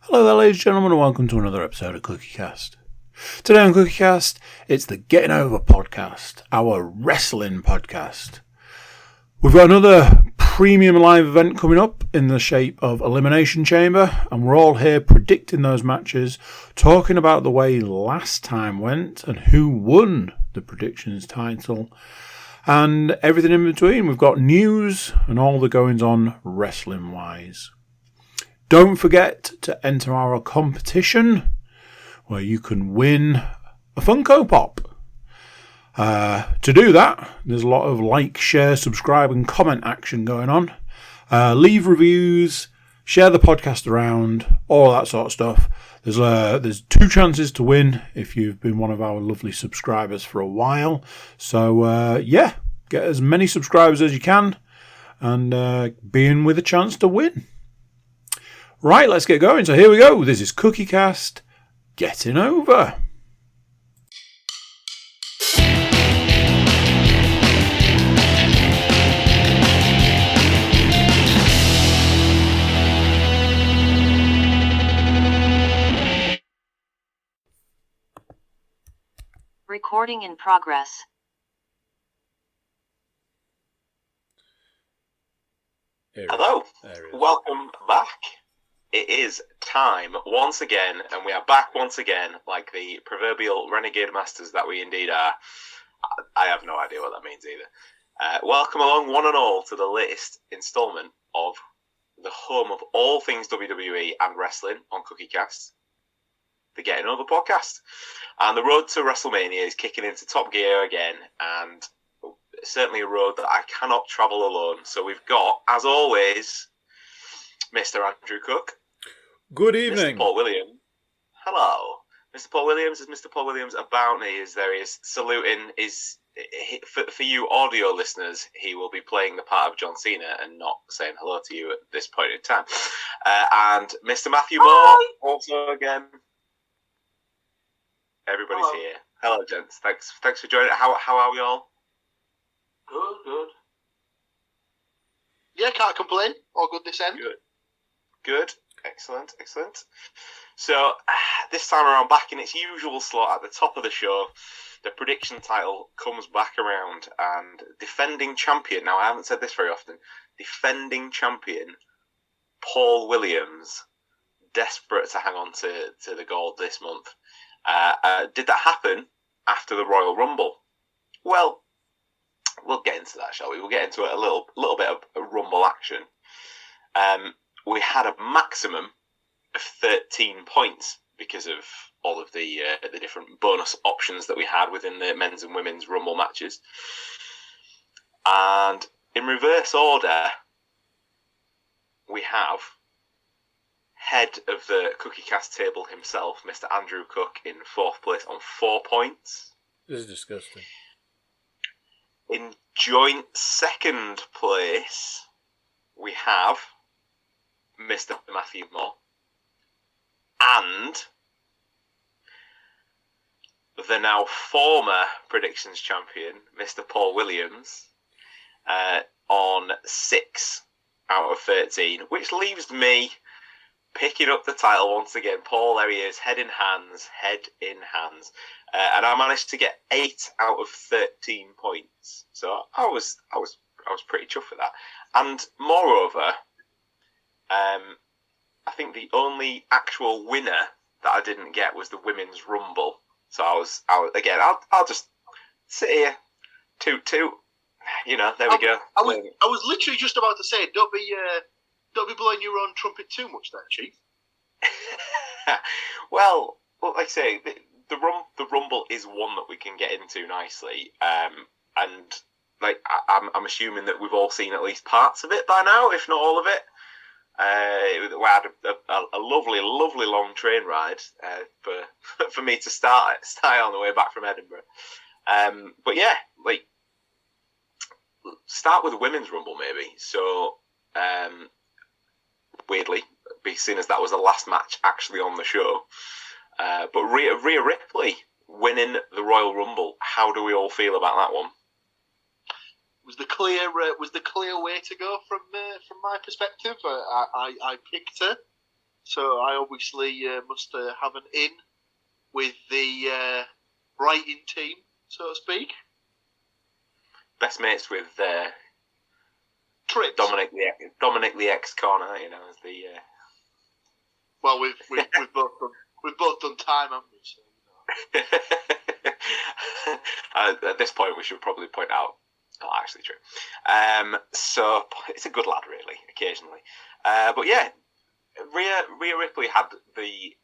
Hello there, ladies and gentlemen, and welcome to another episode of CookieCast. Today on CookieCast, it's the Getting Over podcast, our wrestling podcast. We've got another premium live event coming up in the shape of Elimination Chamber, and we're all here predicting those matches, talking about the way last time went and who won the predictions title, and everything in between. We've got news and all the goings on wrestling-wise. Don't forget to enter our competition where you can win a Funko Pop. To do that, there's a lot of like, share, subscribe and comment action going on. Leave reviews, share the podcast around, all that sort of stuff. There's 2 chances to win if you've been one of our lovely subscribers for a while. So, get as many subscribers as you can and be in with a chance to win. Right, let's get going. So here we go. This is CookieCast Getting Over. Recording in progress. Hello, welcome back. It is time once again, and we are back once again, like the proverbial renegade masters that we indeed are. I have no idea what that means either. Welcome along, one and all, to the latest instalment of the home of all things WWE and wrestling on CookieCast, the Getting Over podcast. And the road to WrestleMania is kicking into top gear again, and certainly a road that I cannot travel alone. So we've got, as always, Mr. Andrew Cook. Good evening. Mr. Paul Williams. Hello. Mr. Paul Williams. Is Mr. Paul Williams about me? Is there? He is saluting. For you audio listeners, he will be playing the part of John Cena and not saying hello to you at this point in time. And Mr. Matthew Moore, also again. Everybody's Hello. here. Hello, gents. Thanks for joining. How are we all? Good. Yeah, can't complain. All good this end. Good. Excellent. So, this time around, back in its usual slot at the top of the show, the prediction title comes back around, and defending champion, now I haven't said this very often, defending champion Paul Williams, desperate to hang on to the gold this month. Did that happen after the Royal Rumble? Well, we'll get into that, shall we? We'll get into it a little bit of Rumble action. We had a maximum of 13 points because of all of the different bonus options that we had within the men's and women's Rumble matches. And in reverse order, we have head of the CookieCast table himself, Mr. Andrew Cook, in 4th place on 4 points. This is disgusting. In joint 2nd place, we have Mr. Matthew Moore and the now former predictions champion, Mr. Paul Williams, on 6 out of 13, which leaves me picking up the title once again. Paul, there he is, head in hands. And I managed to get 8 out of 13 points. So I was pretty chuffed with that. And moreover, I think the only actual winner that I didn't get was the women's Rumble. So I was again. I'll just sit here, toot. You know, there we go. I was literally just about to say, don't be blowing your own trumpet too much, there, Chief. well, like I say, the Rumble is one that we can get into nicely, and like I'm assuming that we've all seen at least parts of it by now, if not all of it. We had a lovely long train ride for me to start on the way back from Edinburgh. But yeah, like start with the women's Rumble maybe. So weirdly, seeing as that was the last match actually on the show. But Rhea Ripley winning the Royal Rumble. How do we all feel about that one? Was the clear way to go from my perspective. I picked her. So I obviously must have an in with the writing team, so to speak. Best mates with Trips. Dominic the ex-corner, you know, as the. Well, we've both done time, haven't we? So, you know. At this point, we should probably point out. Not actually true. So it's a good lad, really. Occasionally, but yeah, Rhea Ripley had the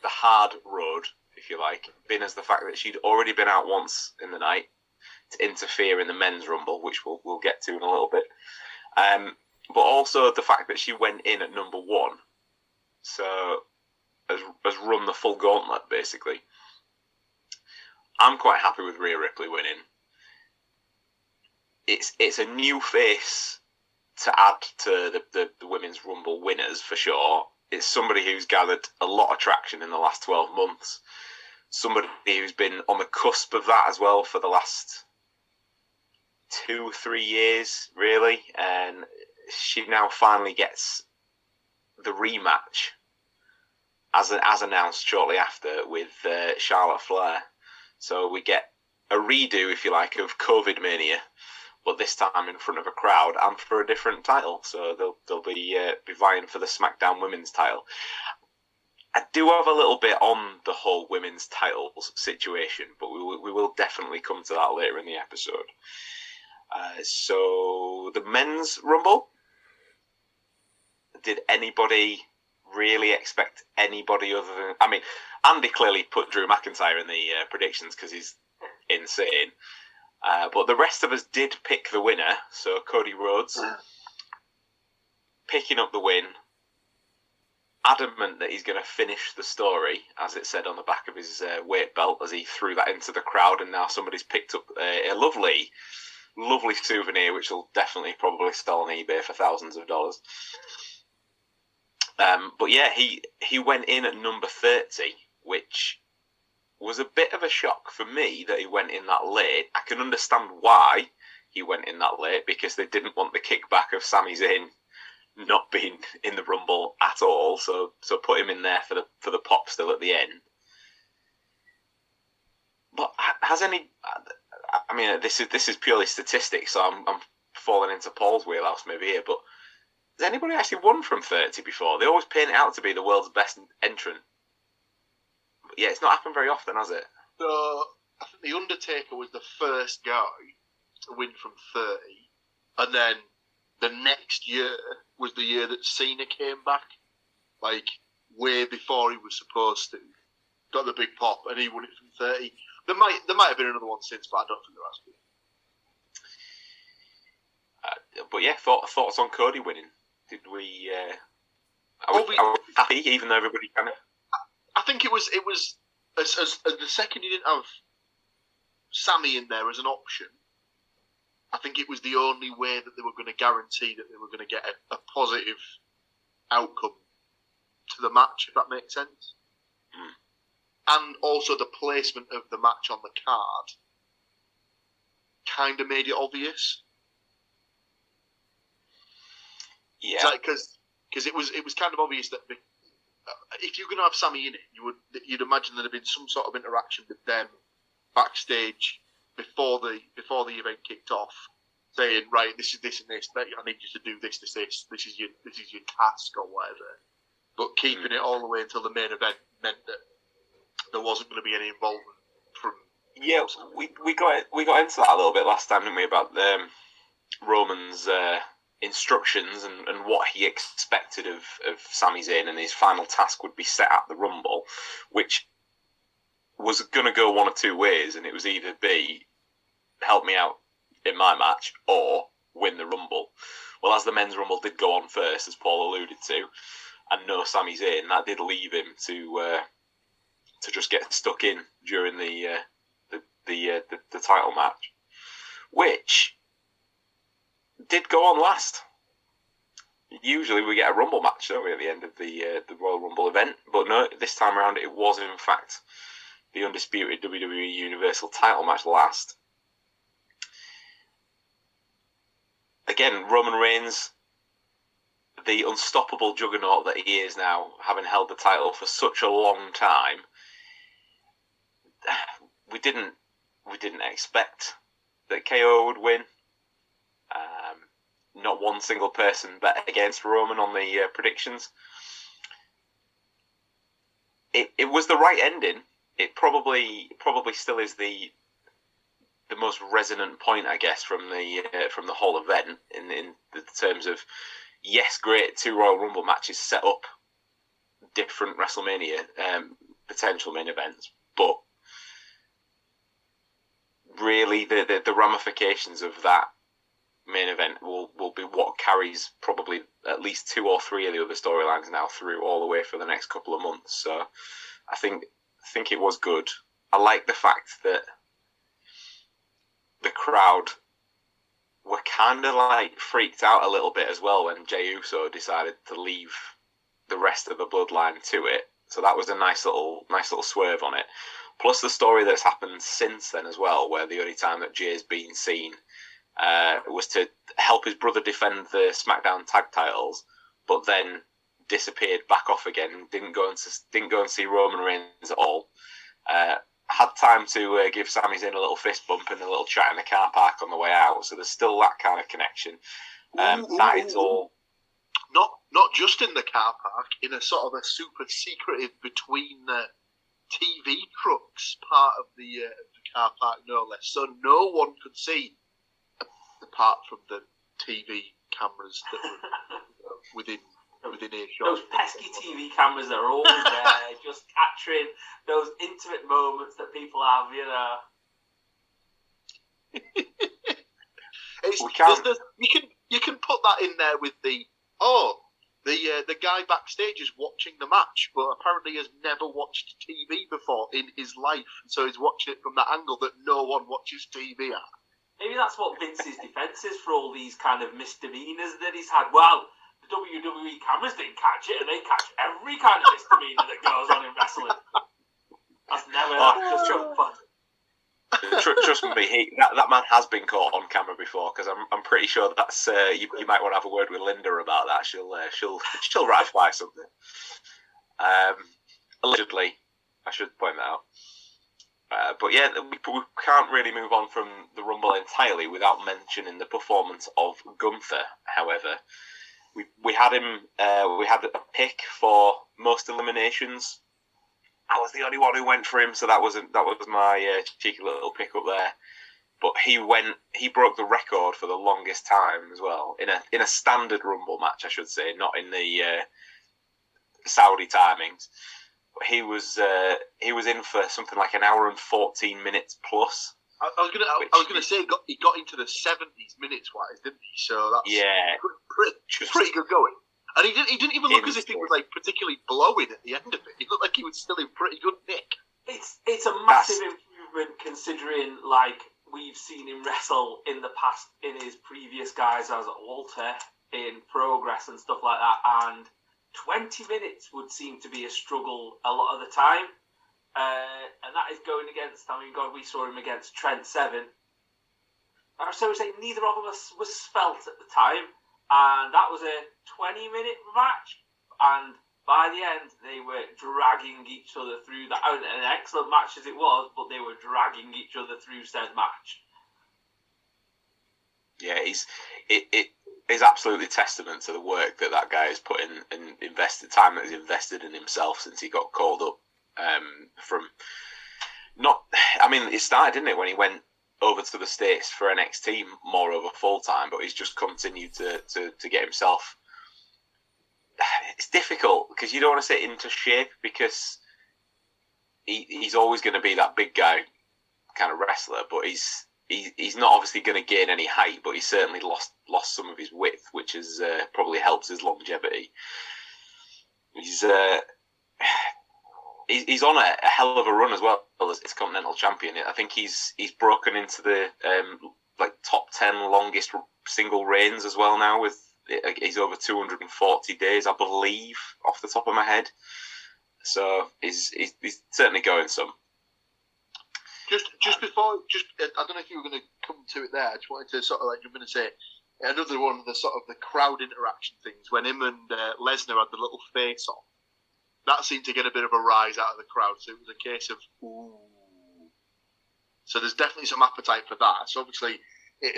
hard road, if you like, being as the fact that she'd already been out once in the night to interfere in the men's rumble, which we'll get to in a little bit. But also the fact that she went in at number 1, so has run the full gauntlet basically. I'm quite happy with Rhea Ripley winning. It's a new face to add to the women's rumble winners for sure. It's somebody who's gathered a lot of traction in the last 12 months. Somebody who's been on the cusp of that as well for the last 2-3 years, really. And she now finally gets the rematch, as announced shortly after, with Charlotte Flair. So we get a redo, if you like, of COVID Mania, but this time in front of a crowd and for a different title. So they'll be vying for the SmackDown Women's title. I do have a little bit on the whole women's titles situation, but we will definitely come to that later in the episode. So the men's rumble. Did anybody really expect anybody other than... I mean, Andy clearly put Drew McIntyre in the predictions because he's insane. But the rest of us did pick the winner. So Cody Rhodes picking up the win, adamant that he's going to finish the story, as it said on the back of his weight belt, as he threw that into the crowd, and now somebody's picked up a lovely souvenir, which will definitely probably sell on eBay for thousands of dollars. But yeah, he went in at number 30, which was a bit of a shock for me that he went in that late. I can understand why he went in that late, because they didn't want the kickback of Sami Zayn not being in the Rumble at all. So put him in there for the pop still at the end. But has any? I mean, this is purely statistics, so I'm falling into Paul's wheelhouse maybe here. But has anybody actually won from 30 before? They always paint it out to be the world's best entrant. But yeah, it's not happened very often, has it? So I think The Undertaker was the first guy to win from 30, and then the next year was the year that Cena came back, like way before he was supposed to. Got the big pop, and he won it from 30. There might have been another one since, but I don't think there has been. But yeah, thoughts on Cody winning? Did we? Are we happy, even though everybody kind of? I think it was as the second you didn't have Sammy in there as an option. I think it was the only way that they were going to guarantee that they were going to get a positive outcome to the match, if that makes sense. Mm. And also the placement of the match on the card kind of made it obvious. Yeah, because it was kind of obvious that if you're going to have Sammy in it, you'd imagine there'd have been some sort of interaction with them backstage before the event kicked off, saying, right, this is this and this. I need you to do this. This is your task or whatever. But keeping it all the way until the main event meant that there wasn't going to be any involvement from. Yeah, we got into that a little bit last time, didn't we? About Roman's instructions and what he expected of Sami Zayn, and his final task would be set at the Rumble, which was going to go one of two ways, and it was either be help me out in my match or win the Rumble. Well, as the men's Rumble did go on first, as Paul alluded to, and no Sami Zayn, that did leave him to just get stuck in during the title match, which did go on last. Usually we get a Rumble match, don't we, at the end of the Royal Rumble event, but no, this time around it was in fact the undisputed WWE Universal title match last. Again, Roman Reigns, the unstoppable juggernaut that he is now, having held the title for such a long time, we didn't expect that KO would win. Not one single person bet against Roman on the predictions. It was the right ending. It probably still is the most resonant point, I guess, from the whole event in the terms of, yes, great 2 Royal Rumble matches set up different WrestleMania potential main events, but really the ramifications of that main event will be what carries probably at least 2 or 3 of the other storylines now through all the way for the next couple of months. So I think it was good. I like the fact that the crowd were kind of like freaked out a little bit as well when Jey Uso decided to leave the rest of the bloodline to it. So that was a nice little swerve on it. Plus the story that's happened since then as well, where the only time that Jey's been seen was to help his brother defend the SmackDown tag titles, but then disappeared back off again. Didn't go and see Roman Reigns at all. Had time to give Sami Zayn a little fist bump and a little chat in the car park on the way out. So there's still that kind of connection. That is all. Not just in the car park, in a sort of a super secretive between the TV trucks part of the car park, no less. So no one could see, apart from the TV cameras that were within earshot. Those pesky TV cameras that are always there, just capturing those intimate moments that people have, you know. You can put that in there with the guy backstage is watching the match, but apparently has never watched TV before in his life, so he's watching it from that angle that no one watches TV at. Maybe that's what Vince's defence is for all these kind of misdemeanors that he's had. Well, the WWE cameras didn't catch it, and they catch every kind of misdemeanor that goes on in wrestling. That's just fun. Trust me, that man has been caught on camera before, because I'm pretty sure that's you might want to have a word with Linda about that. She'll ratify something. Allegedly, I should point that out. But yeah, we can't really move on from the Rumble entirely without mentioning the performance of Gunther. However, we had him. We had a pick for most eliminations. I was the only one who went for him, so that was my cheeky little pick up there. But he broke the record for the longest time as well in a standard Rumble match, I should say, not in the Saudi timings. But he was in for something like an hour and 14 minutes plus. I was gonna say he got into the 70s minutes wise, didn't he? So that's pretty good going. And he didn't even look as if he was like particularly blowing at the end of it. He looked like he was still in pretty good nick. It's a massive improvement considering like we've seen him wrestle in the past in his previous guys as Walter in Progress and stuff like that, and 20 minutes would seem to be a struggle a lot of the time. And that is going against, God, we saw him against Trent Seven. So we say neither of us was svelte at the time. And that was a 20-minute match. And by the end, they were dragging each other through that. An excellent match as it was, but they were dragging each other through said match. Yeah, it is absolutely testament to the work that guy has put in and invested time that he's invested in himself since he got called up. It started, didn't it, when he went over to the States for NXT more over full time, but he's just continued to get himself. It's difficult because you don't want to say into shape because he's always going to be that big guy kind of wrestler, but he's not obviously going to gain any height, but he's certainly lost some of his width, which has probably helps his longevity. He's on a hell of a run as well as Continental Champion. I think he's broken into the top 10 longest single reigns as well now. He's over 240 days, I believe, off the top of my head. So he's certainly going some. Just before, I don't know if you were going to come to it there. I just wanted to sort of jump in and say, another one of the sort of the crowd interaction things when him and Lesnar had the little face off. That seemed to get a bit of a rise out of the crowd. So it was a case of ooh. So there's definitely some appetite for that. So obviously it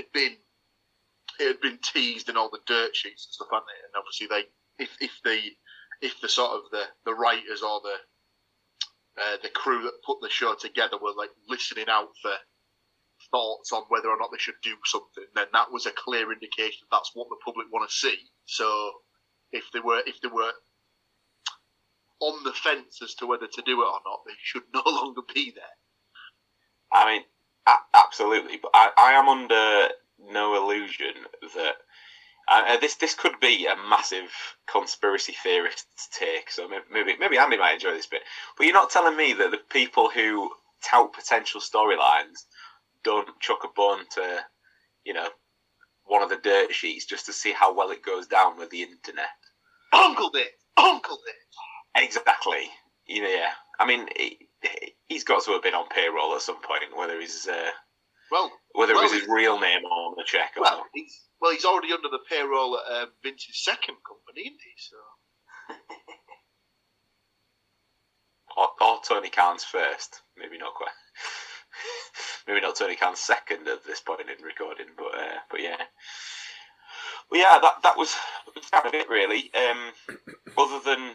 had been teased in all the dirt sheets and stuff, hadn't it? And obviously if the sort of the writers or the crew that put the show together were like listening out for thoughts on whether or not they should do something, then that was a clear indication that's what the public want to see. So if they were on the fence as to whether to do it or not, they should no longer be there. I mean, absolutely, but I am under no illusion that this could be a massive conspiracy theorist's take. So maybe Andy might enjoy this bit. But you're not telling me that the people who tout potential storylines don't chuck a bone to, one of the dirt sheets just to see how well it goes down with the internet. Uncle Dick. Exactly. Yeah. I mean, he's got to have been on payroll at some point, whether he's it was his real name on the check or not. He's already under the payroll at Vince's second company, isn't he? So. or Tony Khan's first. Maybe not quite. Maybe not Tony Khan's second at this point in recording, but yeah. Well, yeah, that was kind of it, really. Other than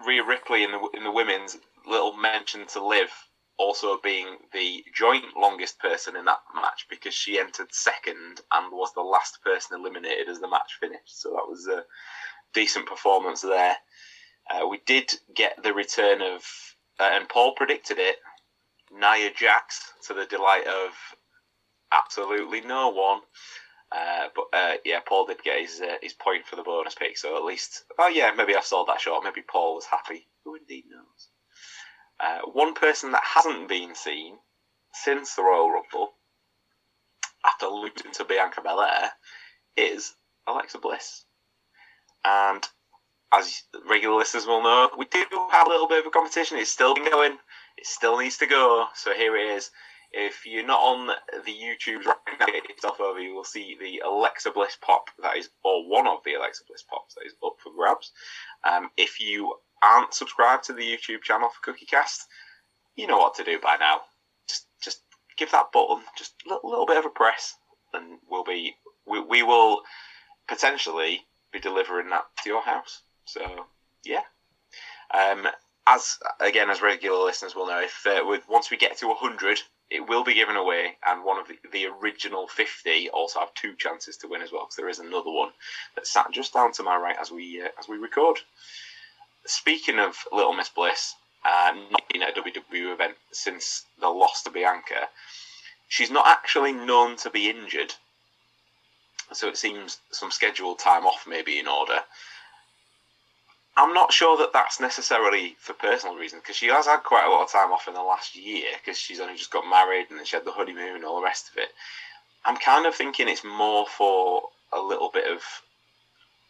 Rhea Ripley in the women's, little mention to Liv also being the joint longest person in that match because she entered second and was the last person eliminated as the match finished. So that was a decent performance there. We did get the return of, and Paul predicted it, Nia Jax, to the delight of absolutely no one. But Paul did get his point for the bonus pick, so at least, maybe I sold that short. Maybe Paul was happy. Who indeed knows? One person that hasn't been seen since the Royal Rumble, after losing to Bianca Belair, is Alexa Bliss. And as regular listeners will know, we do have a little bit of a competition. It's still been going. It still needs to go. So here it is. If you're not on the YouTube right now, get yourself over, you will see the Alexa Bliss pop or one of the Alexa Bliss pops that is up for grabs. If you aren't subscribed to the YouTube channel for CookieCast, you know what to do by now. Just give that button just a little bit of a press, and we will potentially be delivering that to your house. So yeah. As regular listeners will know, if once we get to 100, it will be given away, and one of the original 50 also have 2 chances to win as well, because there is another one that sat just down to my right as we record. Speaking of Little Miss Bliss, not been at a WWE event since the loss to Bianca, she's not actually known to be injured, so it seems some scheduled time off may be in order. I'm not sure that that's necessarily for personal reasons, because she has had quite a lot of time off in the last year, because she's only just got married and then she had the honeymoon and all the rest of it. I'm kind of thinking it's more for a little bit of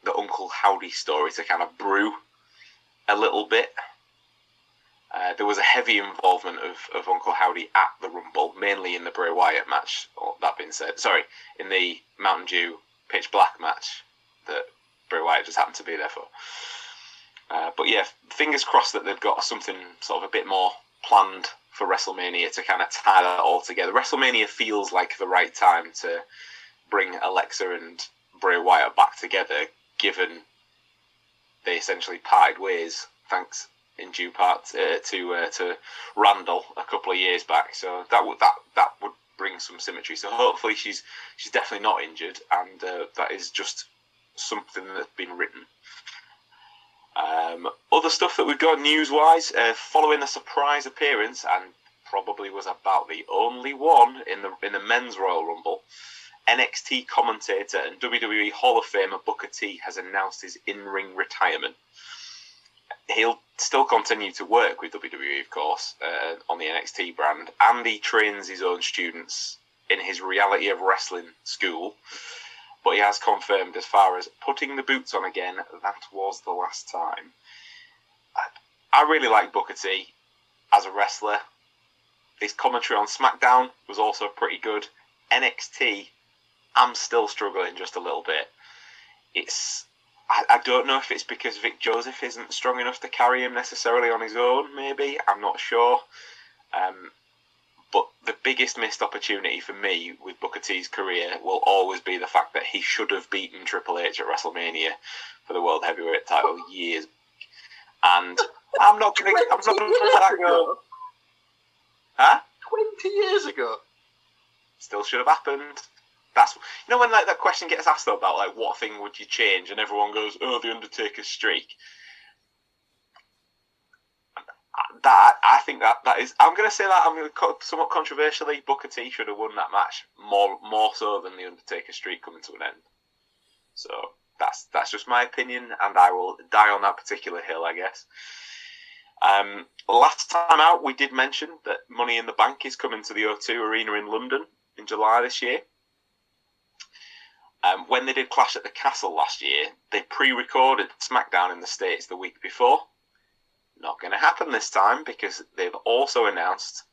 the Uncle Howdy story to kind of brew a little bit. There was a heavy involvement of Uncle Howdy at the Rumble, mainly in the Bray Wyatt match, or that being said, in the Mountain Dew Pitch Black match that Bray Wyatt just happened to be there for. But yeah, fingers crossed that they've got something sort of a bit more planned for WrestleMania to kind of tie that all together. WrestleMania feels like the right time to bring Alexa and Bray Wyatt back together, given they essentially parted ways, thanks in due part to Randall a couple of years back. So that would bring some symmetry. So hopefully she's definitely not injured, and that is just something that's been written. Other stuff that we've got news-wise, following a surprise appearance, and probably was about the only one in the men's Royal Rumble, NXT commentator and WWE Hall of Famer Booker T has announced his in-ring retirement. He'll still continue to work with WWE, of course, on the NXT brand, and he trains his own students in his Reality of Wrestling school. But he has confirmed, as far as putting the boots on again, that was the last time. I really like Booker T as a wrestler. His commentary on SmackDown was also pretty good. NXT I'm still struggling just a little bit. I don't know if it's because Vic Joseph isn't strong enough to carry him necessarily on his own, maybe. I'm not sure. But the biggest missed opportunity for me with Booker T's career will always be the fact that he should have beaten Triple H at WrestleMania for the World Heavyweight title years. And I'm not going to let that go. Huh? 20 years ago. Still should have happened. That's when like that question gets asked though, about like what thing would you change, and everyone goes, "Oh, the Undertaker's streak." That I think that is. I'm going to say that. I'm going to somewhat controversially. Booker T should have won that match more so than the Undertaker streak coming to an end. So that's just my opinion, and I will die on that particular hill, I guess. Last time out, we did mention that Money in the Bank is coming to the O2 Arena in London in July this year. When they did Clash at the Castle last year, they pre-recorded SmackDown in the States the week before. Not going to happen this time because they've also announced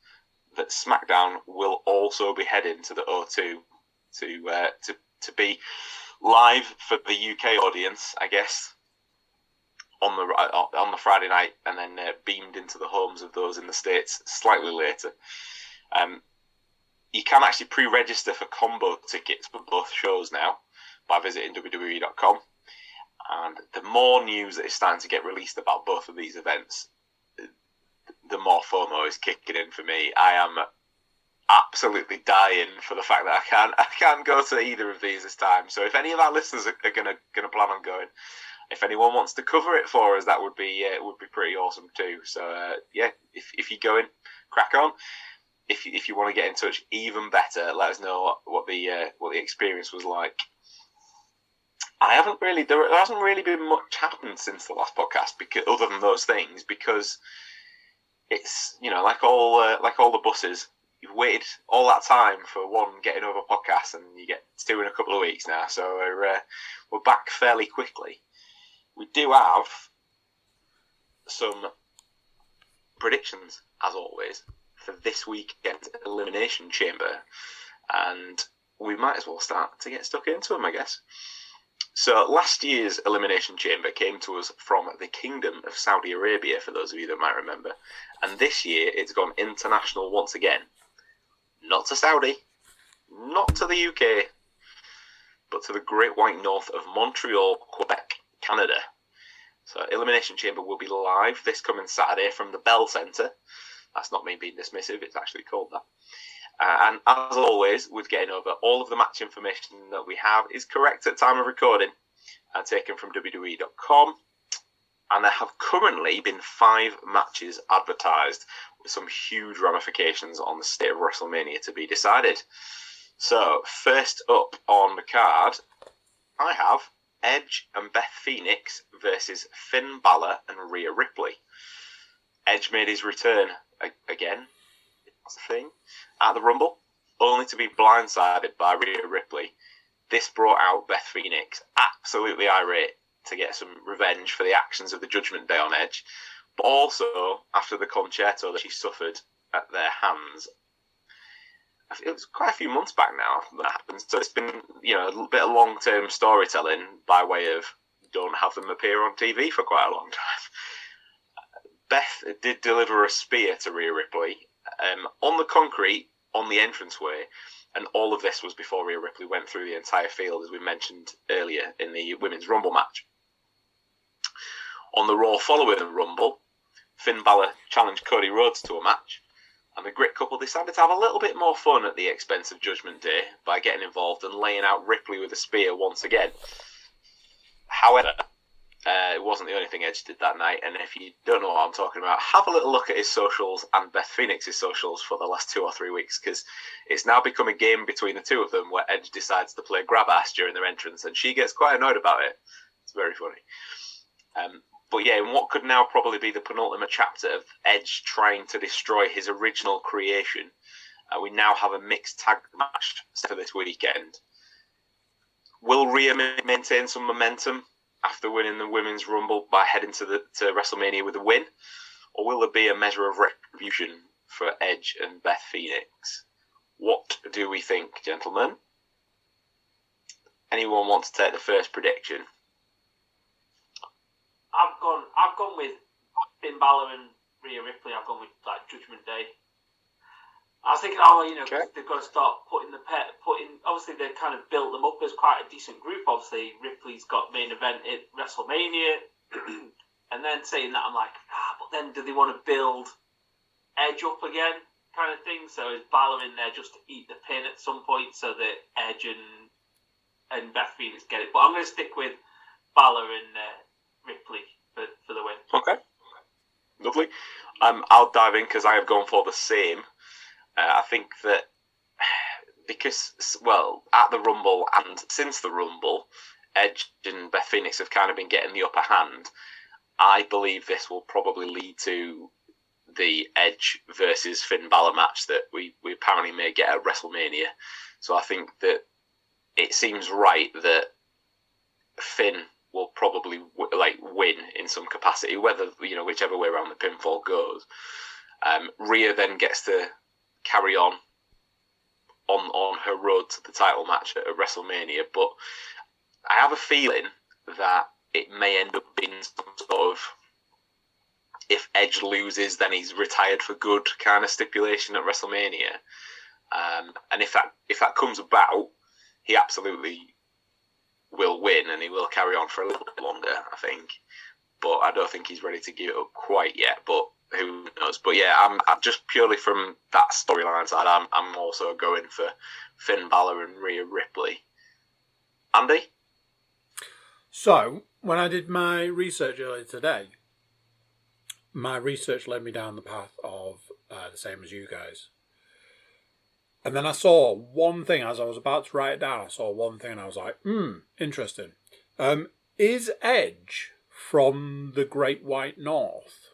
that SmackDown will also be heading to the O2 to be live for the UK audience, I guess, on the Friday night, and then beamed into the homes of those in the States slightly later. You can actually pre-register for combo tickets for both shows now by visiting WWE.com. And the more news that is starting to get released about both of these events, the more FOMO is kicking in for me. I am absolutely dying for the fact that I can't go to either of these this time. So if any of our listeners are gonna plan on going, if anyone wants to cover it for us, that would be pretty awesome too. So if you're going, crack on. If you want to get in touch, even better. Let us know what the experience was like. There hasn't really been much happened since the last podcast, because other than those things, because it's like all the buses. You've waited all that time for one Getting Over podcast, and you get two in a couple of weeks now. So we're back fairly quickly. We do have some predictions, as always, for this weekend Elimination Chamber, and we might as well start to get stuck into them, I guess. So last year's Elimination Chamber came to us from the Kingdom of Saudi Arabia, for those of you that might remember, and this year it's gone international once again. Not to Saudi, not to the UK, but to the Great White North of Montreal, Quebec, Canada. So Elimination Chamber will be live this coming Saturday from the Bell Centre. That's not me being dismissive, it's actually called that. And as always, with Getting Over, all of the match information that we have is correct at time of recording and taken from WWE.com. And there have currently been 5 matches advertised, with some huge ramifications on the state of WrestleMania to be decided. So, first up on the card, I have Edge and Beth Phoenix versus Finn Balor and Rhea Ripley. Edge made his return again, that's the thing, at the Rumble, only to be blindsided by Rhea Ripley. This brought out Beth Phoenix absolutely irate to get some revenge for the actions of the Judgment Day on Edge, but also after the concerto that she suffered at their hands. It was quite a few months back now that happened, so it's been a little bit of long-term storytelling by way of don't have them appear on TV for quite a long time. Beth did deliver a spear to Rhea Ripley on the concrete on the entranceway, and all of this was before Rhea Ripley went through the entire field, as we mentioned earlier in the Women's Rumble match. On the Raw following the Rumble, Finn Balor challenged Cody Rhodes to a match, and the Grit couple decided to have a little bit more fun at the expense of Judgment Day by getting involved and laying out Ripley with a spear once again. However, it wasn't the only thing Edge did that night, and if you don't know what I'm talking about, have a little look at his socials and Beth Phoenix's socials for the last 2 or 3 weeks, because it's now become a game between the two of them where Edge decides to play grab ass during their entrance, and she gets quite annoyed about it. It's very funny. But yeah, in what could now probably be the penultimate chapter of Edge trying to destroy his original creation, we now have a mixed tag match for this weekend. Will Rhea maintain some momentum after winning the Women's Rumble by heading to WrestleMania with a win? Or will there be a measure of retribution for Edge and Beth Phoenix? What do we think, gentlemen? anyone want to take the first prediction? I've gone with Finn Balor and Rhea Ripley. I've gone with like Judgment Day. I was thinking, Okay. they've got to start putting. Obviously, they kind of built them up as quite a decent group. Obviously, Ripley's got main event at WrestleMania, and then saying that, I'm like, but then do they want to build Edge up again, kind of thing? So is Balor in there just to eat the pin at some point, so that Edge and Beth Phoenix get it? But I'm going to stick with Balor and Ripley for the win. Okay, lovely. I'll dive in because I have gone for the same. I think that because, well, at the Rumble and since the Rumble, Edge and Beth Phoenix have kind of been getting the upper hand. I believe this will probably lead to the Edge versus Finn Balor match that we apparently may get at WrestleMania. So I think that it seems right that Finn will probably win in some capacity, whether whichever way around the pinfall goes. Rhea then gets to carry on her road to the title match at WrestleMania, but I have a feeling that it may end up being some sort of, if Edge loses, then he's retired for good kind of stipulation at WrestleMania. And if that comes about, he absolutely will win and he will carry on for a little bit longer, I think. But I don't think he's ready to give it up quite yet. But who knows? But yeah, I'm just purely from that storyline side, I'm also going for Finn Balor and Rhea Ripley. Andy? So, when I did my research earlier today, my research led me down the path of the same as you guys. And then I saw one thing, as I was about to write it down, I saw one thing and I was like, interesting. Is Edge from the Great White North?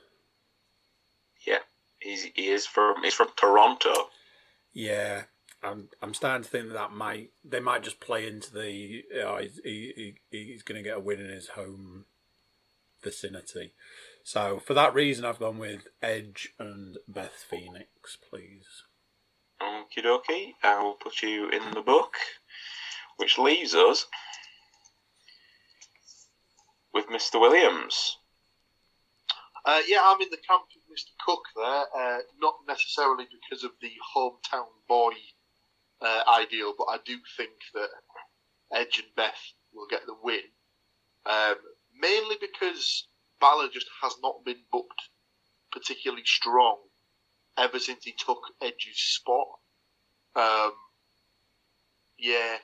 Yeah, he's from Toronto. Yeah, I'm starting to think that they might just play into the he's going to get a win in his home vicinity. So for that reason, I've gone with Edge and Beth Phoenix, please. Okie dokie, I will put you in the book, which leaves us with Mr. Williams. Yeah, I'm in the camp of Mr. Cook there, not necessarily because of the hometown boy ideal, but I do think that Edge and Beth will get the win, mainly because Balor just has not been booked particularly strong ever since he took Edge's spot. Yeah,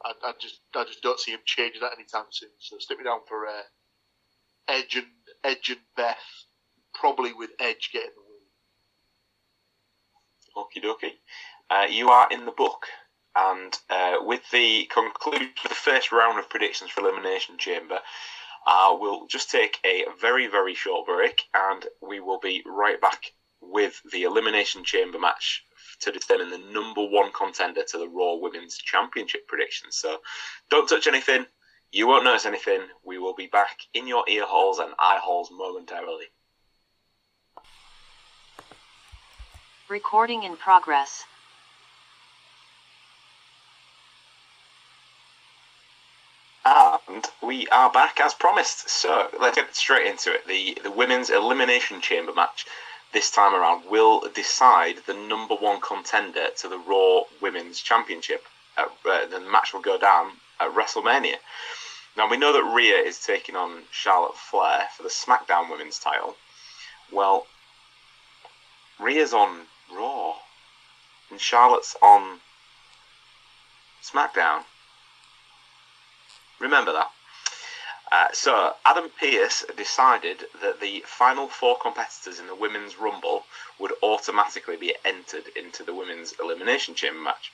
I just don't see him changing that anytime soon. So stick me down for Edge and Beth, probably with Edge getting the win. Okie dokie. You are in the book, and with the conclusion of the first round of predictions for Elimination Chamber, we'll just take a very, very short break, and we will be right back with the Elimination Chamber match to determine the number one contender to the Raw Women's Championship predictions. So don't touch anything. You won't notice anything. We will be back in your ear holes and eye holes momentarily. Recording in progress. And we are back as promised. So let's get straight into it. The Women's Elimination Chamber match this time around will decide the number one contender to the Raw Women's Championship. The match will go down at WrestleMania. Now, we know that Rhea is taking on Charlotte Flair for the SmackDown Women's title. Well, Rhea's on Raw and Charlotte's on SmackDown. Remember that. So Adam Pearce decided that the final four competitors in the Women's Rumble would automatically be entered into the Women's Elimination Chamber match.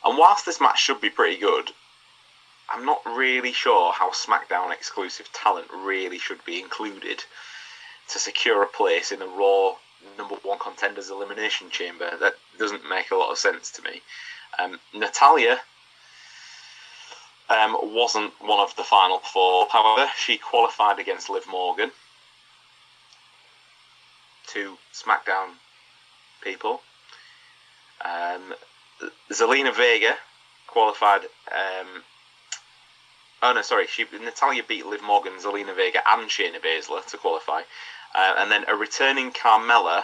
And whilst this match should be pretty good, I'm not really sure how SmackDown exclusive talent really should be included to secure a place in the Raw number one contenders Elimination Chamber. That doesn't make a lot of sense to me. Natalya wasn't one of the final four. However, she qualified against Liv Morgan. Two SmackDown people. Zelina Vega qualified. Natalia beat Liv Morgan, Zelina Vega, and Shayna Baszler to qualify, and then a returning Carmella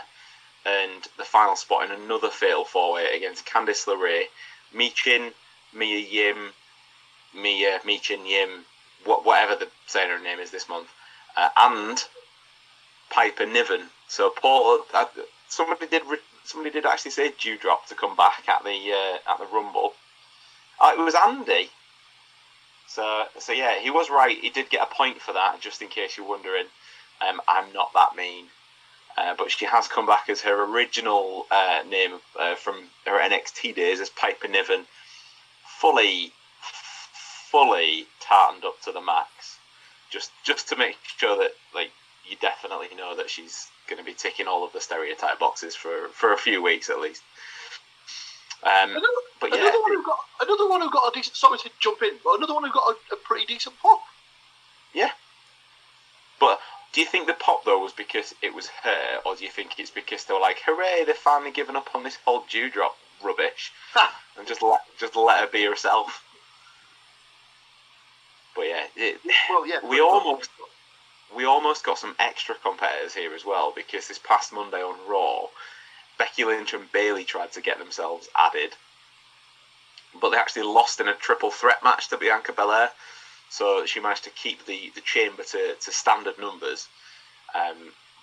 earned the final spot in another fatal four-way against Candice LeRae, Michin, Michin Yim, whatever the saying her name is this month, and Piper Niven. So Paul, somebody did actually say Dewdrop to come back at the Rumble. Oh, it was Andy. So yeah, he was right. He did get a point for that, just in case you're wondering. I'm not that mean. But she has come back as her original name from her NXT days as Piper Niven, fully tartaned up to the max, just to make sure that you definitely know that she's going to be ticking all of the stereotype boxes for a few weeks at least. But yeah, another one who got a decent. Sorry to jump in, but another one who got a pretty decent pop. Yeah, but do you think the pop though was because it was her, or do you think it's because they were like, "Hooray! They've finally given up on this whole Dewdrop rubbish and just let her be herself"? But yeah, we almost got some extra competitors here as well, because this past Monday on Raw, Becky Lynch and Bayley tried to get themselves added, but they actually lost in a triple threat match to Bianca Belair. So she managed to keep the chamber to standard numbers.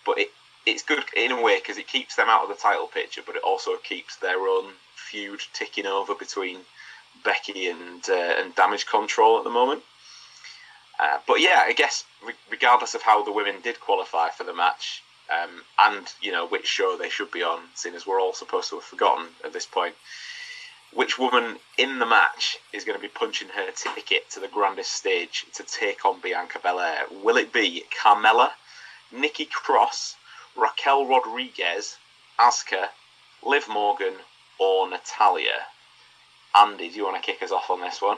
But it's good in a way because it keeps them out of the title picture, but it also keeps their own feud ticking over between Becky and Damage Control at the moment. But yeah, I guess regardless of how the women did qualify for the match, and which show they should be on, seeing as we're all supposed to have forgotten at this point, which woman in the match is going to be punching her ticket to the grandest stage to take on Bianca Belair? Will it be Carmella, Nikki Cross, Raquel Rodriguez, Asuka, Liv Morgan, or Natalia? Andy, do you want to kick us off on this one?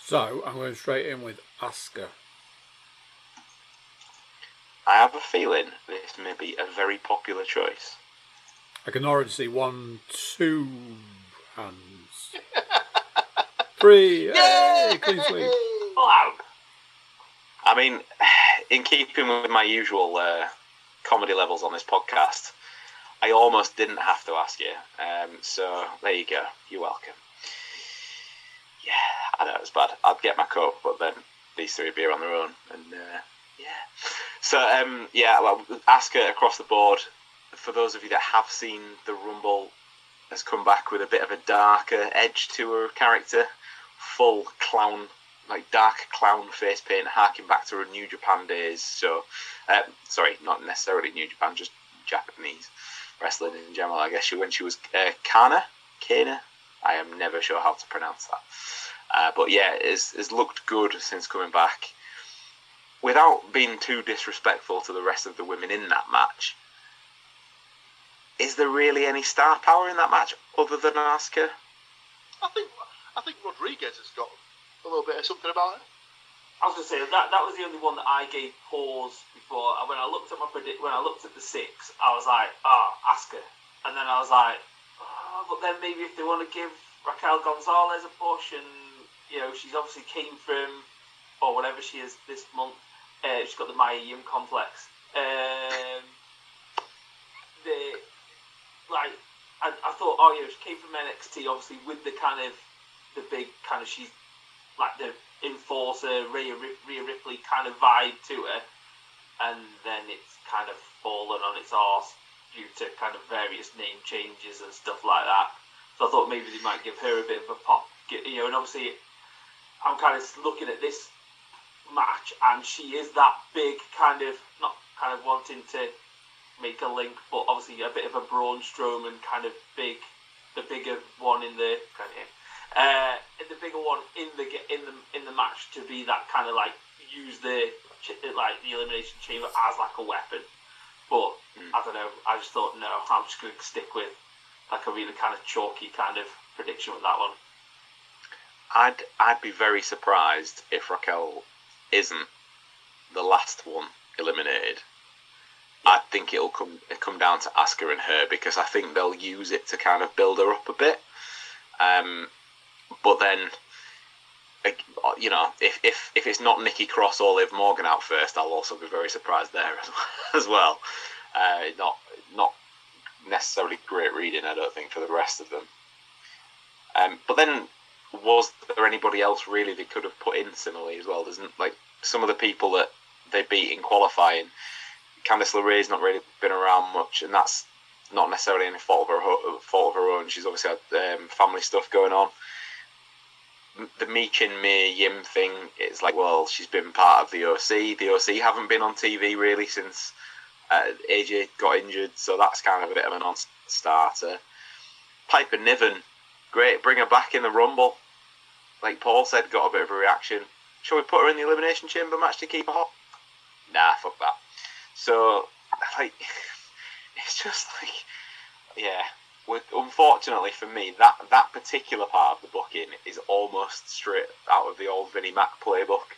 So, I'm going straight in with Asuka. I have a feeling this may be a very popular choice. I can already see 1, 2 hands. 3, yay! Clean sweep. Wow. I mean, in keeping with my usual comedy levels on this podcast, I almost didn't have to ask you. So there you go. You're welcome. Yeah, I know it's bad. I'd get my coat, but then these three would be on their own. And yeah. So Asuka across the board. For those of you that have seen the Rumble, has come back with a bit of a darker edge to her character. Full clown, dark clown face paint, harking back to her New Japan days. So, sorry, not necessarily New Japan, just Japanese wrestling in general. I guess when she was Kana. I am never sure how to pronounce that. But yeah, it's looked good since coming back. Without being too disrespectful to the rest of the women in that match, is there really any star power in that match other than Asuka? I think Rodriguez has got a little bit of something about it. I was going to say that was the only one that I gave pause before. When I looked at when I looked at the 6, I was like, Asuka, and then I was like, but then maybe if they want to give Raquel Gonzalez a push, and she's obviously came from, or whatever she is this month, she's got the Maya Yim complex. I thought, she came from NXT, obviously with the kind of the big kind of, she's like the enforcer Rhea Ripley kind of vibe to her, and then it's kind of fallen on its arse due to kind of various name changes and stuff like that. So I thought maybe they might give her a bit of a pop, and obviously I'm kind of looking at this match, and she is that big kind of, not kind of wanting to make a link, but obviously a bit of a Braun Strowman kind of the bigger one in the bigger one in the match, to be that kind of use the Elimination Chamber as a weapon. But I don't know. I just thought, no, I'm just going to stick with a really kind of chalky kind of prediction with that one. I'd be very surprised if Raquel isn't the last one eliminated. I think it'll come down to Asuka and her, because I think they'll use it to kind of build her up a bit. But then, you know, if it's not Nikki Cross or Liv Morgan out first, I'll also be very surprised there as well. Not necessarily great reading, I don't think, for the rest of them. But then, was there anybody else really they could have put in similarly as well? Doesn't like some of the people that they beat in qualifying. Candice LeRae's not really been around much, and that's not necessarily any fault of her own. She's obviously had family stuff going on. The Michin Mei Yim thing, it's like, well, she's been part of the OC. The OC haven't been on TV really since AJ got injured, so that's kind of a bit of a non-starter. Piper Niven, great, bring her back in the Rumble. Like Paul said, got a bit of a reaction. Shall we put her in the Elimination Chamber match to keep her hot? Nah, fuck that. So, like, it's just like, yeah. Unfortunately for me, that particular part of the booking is almost straight out of the old Vinnie Mac playbook.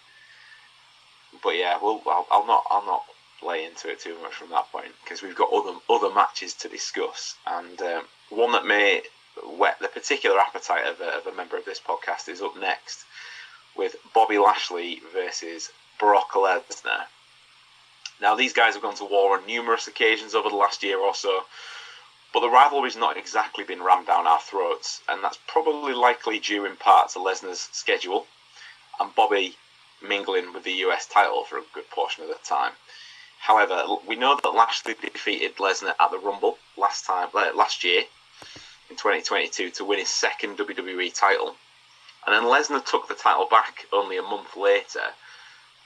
But yeah, I'll not lay into it too much from that point because we've got other matches to discuss, and one that may whet the particular appetite of a member of this podcast is up next with Bobby Lashley versus Brock Lesnar. Now, these guys have gone to war on numerous occasions over the last year or so, but the rivalry's not exactly been rammed down our throats, and that's probably likely due in part to Lesnar's schedule and Bobby mingling with the US title for a good portion of the time. However, we know that Lashley defeated Lesnar at the Rumble last year in 2022 to win his second WWE title, and then Lesnar took the title back only a month later.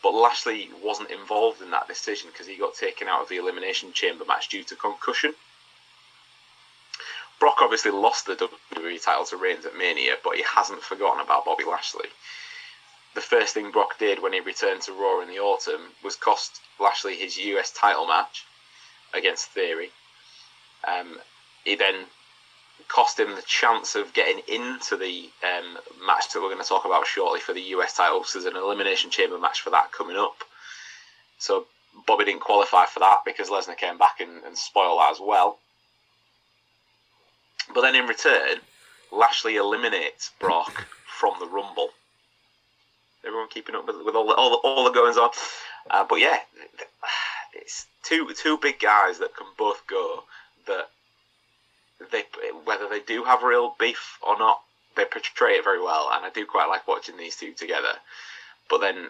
But Lashley wasn't involved in that decision because he got taken out of the Elimination Chamber match due to concussion. Brock obviously lost the WWE title to Reigns at Mania, but he hasn't forgotten about Bobby Lashley. The first thing Brock did when he returned to Raw in the autumn was cost Lashley his US title match against Theory. He then cost him the chance of getting into the match that we're going to talk about shortly for the US title. So there's an Elimination Chamber match for that coming up. So Bobby didn't qualify for that because Lesnar came back and spoiled that as well. But then in return, Lashley eliminates Brock from the Rumble. Everyone keeping up with all the goings on. But yeah, it's two big guys that can both go that whether they do have real beef or not, they portray it very well, and I do quite like watching these two together. But then,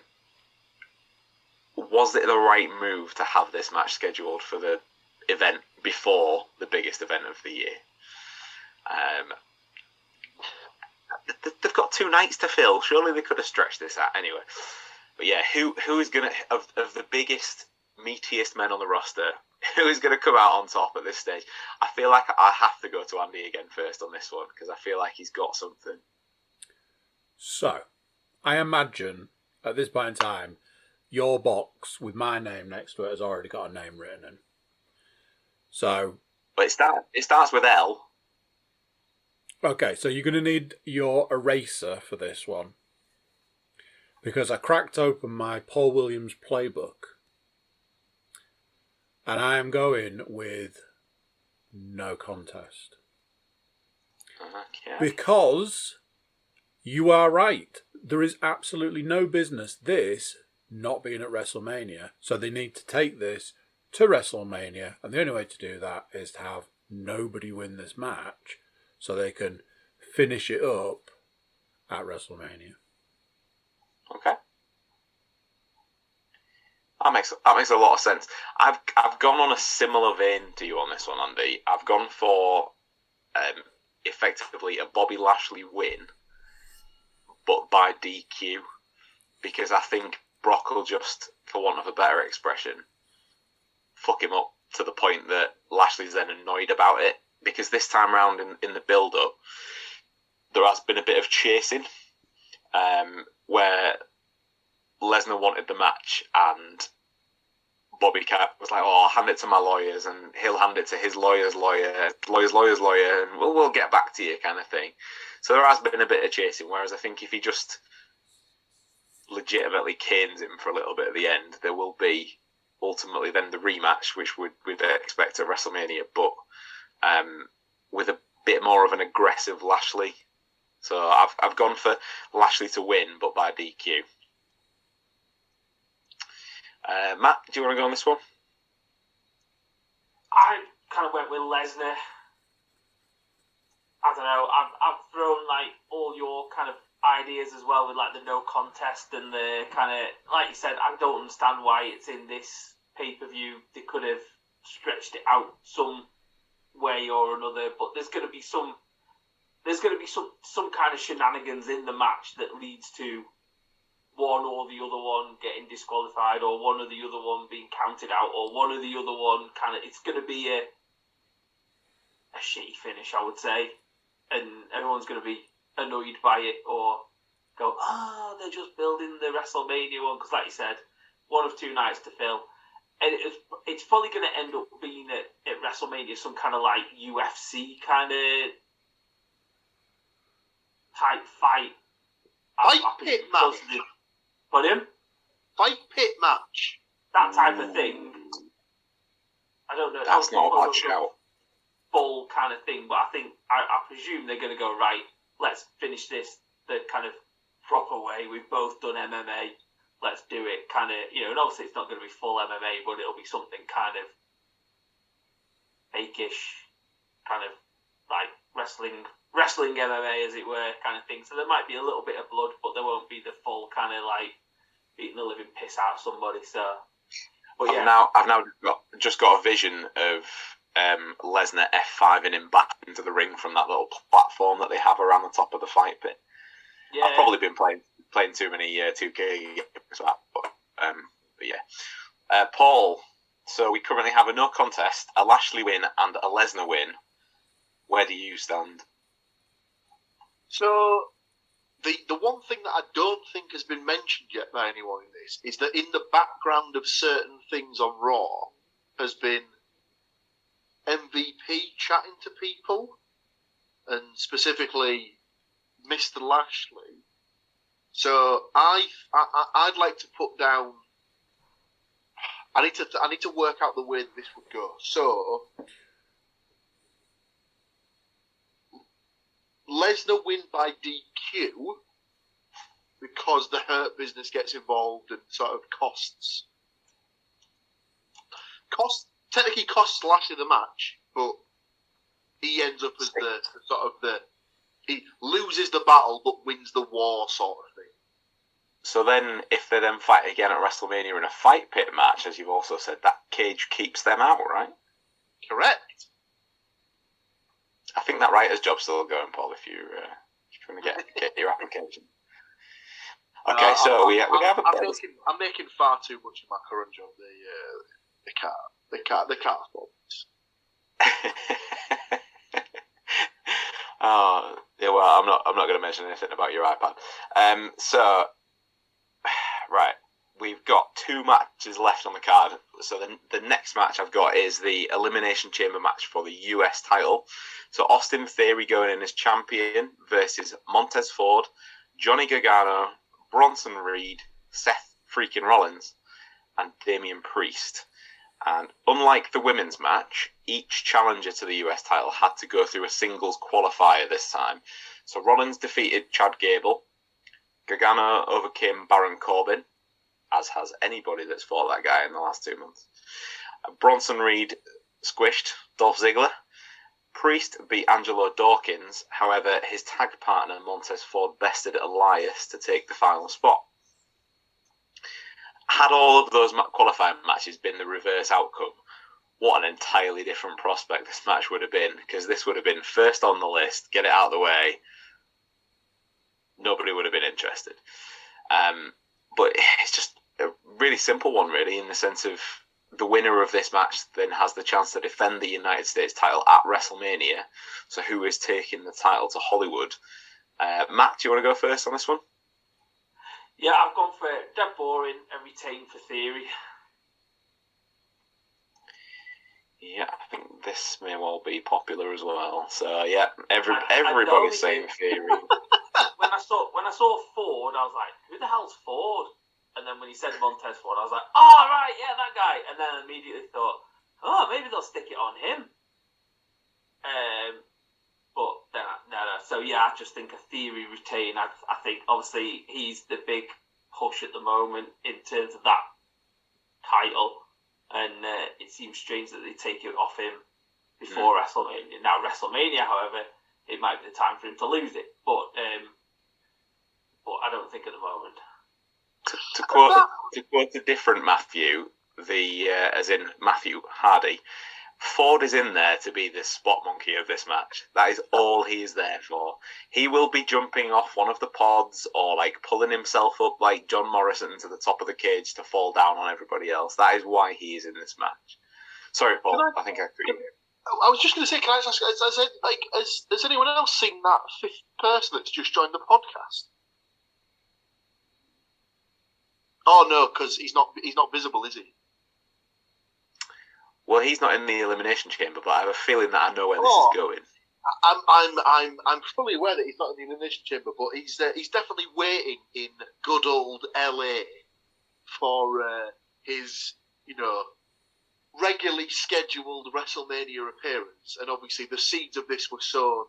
was it the right move to have this match scheduled for the event before the biggest event of the year? They've got 2 nights to fill. Surely they could have stretched this out anyway. But yeah, who is gonna of the biggest, meatiest men on the roster? Who is going to come out on top at this stage? I feel like I have to go to Andy again first on this one because I feel like he's got something. So, I imagine at this point in time, your box with my name next to it has already got a name written in. So, but it starts with L. Okay, so you're going to need your eraser for this one because I cracked open my Paul Williams playbook. And I am going with no contest. Okay. Because you are right. There is absolutely no business this not being at WrestleMania. So they need to take this to WrestleMania. And the only way to do that is to have nobody win this match so they can finish it up at WrestleMania. Okay. That makes a lot of sense. I've gone on a similar vein to you on this one, Andy. I've gone for effectively a Bobby Lashley win, but by DQ, because I think Brock will just, for want of a better expression, fuck him up to the point that Lashley's then annoyed about it. Because this time round in the build-up, there has been a bit of chasing, where Lesnar wanted the match and Bobby was like, "Oh, I'll hand it to my lawyers," and he'll hand it to his lawyer's lawyer, and we'll get back to you, kind of thing. So there has been a bit of chasing. Whereas I think if he just legitimately canes him for a little bit at the end, there will be ultimately then the rematch, which we'd expect at WrestleMania, but with a bit more of an aggressive Lashley So I've gone for Lashley to win, but by DQ. Matt, do you want to go on this one? I kind of went with Lesnar. I don't know. I've thrown like all your kind of ideas as well with like the no contest and the kind of, like you said, I don't understand why it's in this pay-per-view. They could have stretched it out some way or another, but there's going to be some kind of shenanigans in the match that leads to one or the other one getting disqualified, or one or the other one being counted out, or one or the other one kind of, it's going to be a shitty finish, I would say, and everyone's going to be annoyed by it, or go, they're just building the WrestleMania one, because like you said, one of two nights to fill, and it's probably going to end up being at WrestleMania some kind of like UFC kind of type fight. Fight pit match. Pardon? Fight pit match. That type of thing. I don't know. That's not a bad shout. Full kind of thing, but I presume they're going to go, right, let's finish this the kind of proper way. We've both done MMA. Let's do it kind of, and obviously it's not going to be full MMA, but it'll be something kind of fake-ish, kind of like wrestling MMA, as it were, kind of thing. So there might be a little bit of blood, but there won't be the full kind of like beating the living piss out of somebody. So, but yeah, I've now just got a vision of Lesnar F5ing him back into the ring from that little platform that they have around the top of the fight pit. yeah. I've probably been playing too many 2K games for that, but yeah. Paul, so we currently have a no contest, a Lashley win, and a Lesnar win. Where do you stand? So, the one thing that I don't think has been mentioned yet by anyone in this is that in the background of certain things on Raw has been MVP chatting to people, and specifically Mr. Lashley. So I'd like to put down. I need to work out the way that this would go. So Lesnar win by DQ because the Hurt Business gets involved and sort of technically costs Lashley the match, but he ends up as he loses the battle but wins the war sort of thing. So then, if they then fight again at WrestleMania in a fight pit match, as you've also said, that cage keeps them out, right? Correct. I think that writer's job's still going, Paul, if you're trying to get your application. Okay, so we have a... I'm making far too much of my current job. The car fault. Oh, yeah, well, I'm not going to mention anything about your iPad. So, right, we've got 2 matches left on the card. So the next match I've got is the Elimination Chamber match for the US title. So Austin Theory going in as champion versus Montez Ford, Johnny Gargano, Bronson Reed, Seth freaking Rollins, and Damian Priest. And unlike the women's match, each challenger to the US title had to go through a singles qualifier this time. So Rollins defeated Chad Gable, Gargano overcame Baron Corbin, as has anybody that's fought that guy in the last 2 months. Bronson Reed squished Dolph Ziggler. Priest beat Angelo Dawkins. However, his tag partner Montez Ford bested Elias to take the final spot. Had all of those qualifying matches been the reverse outcome, what an entirely different prospect this match would have been, because this would have been first on the list, get it out of the way, nobody would have been interested. But it's just a really simple one, really, in the sense of the winner of this match then has the chance to defend the United States title at WrestleMania. So who is taking the title to Hollywood? Matt, do you want to go first on this one? Yeah, I've gone for dead boring and retain for Theory. Yeah, I think this may well be popular as well. So yeah, everybody's saying Theory. When I saw Ford, I was like, who the hell's Ford? And then when he said Montez Ford, I was like, oh, right, yeah, that guy. And then I immediately thought, oh, maybe they'll stick it on him. But then, no. So yeah, I just think a Theory retain. I think obviously he's the big push at the moment in terms of that title, and it seems strange that they take it off him before WrestleMania. Now WrestleMania, however, it might be the time for him to lose it, but I don't think at the moment. To quote a different Matthew, as in Matthew Hardy, Ford is in there to be the spot monkey of this match. That is all he is there for. He will be jumping off one of the pods or like pulling himself up like John Morrison to the top of the cage to fall down on everybody else. That is why he is in this match. Sorry, Paul. I think I agree. I was just going to say, can I ask, has anyone else seen that fifth person that's just joined the podcast? Oh no, because he's not visible, is he? Well, he's not in the Elimination Chamber, but I have a feeling that I know where this is going. I'm fully aware that he's not in the Elimination Chamber, but he's definitely waiting in good old LA for his regularly scheduled WrestleMania appearance, and obviously the seeds of this were sown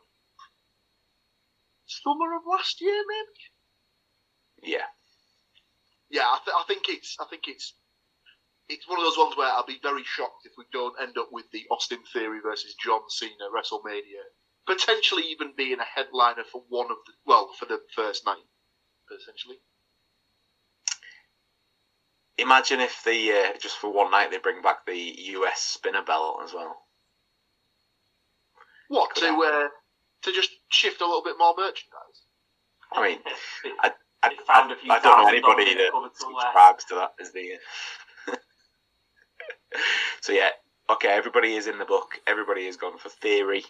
summer of last year, maybe. Yeah. I think it's one of those ones where I'll be very shocked if we don't end up with the Austin Theory versus John Cena WrestleMania, potentially even being a headliner for for the first night, essentially. Imagine if just for one night they bring back the US spinner belt as well. What, to just shift a little bit more merchandise? I mean, I don't know anybody that subscribes to that as the... So yeah, okay, everybody is in the book. Everybody has gone for Theory.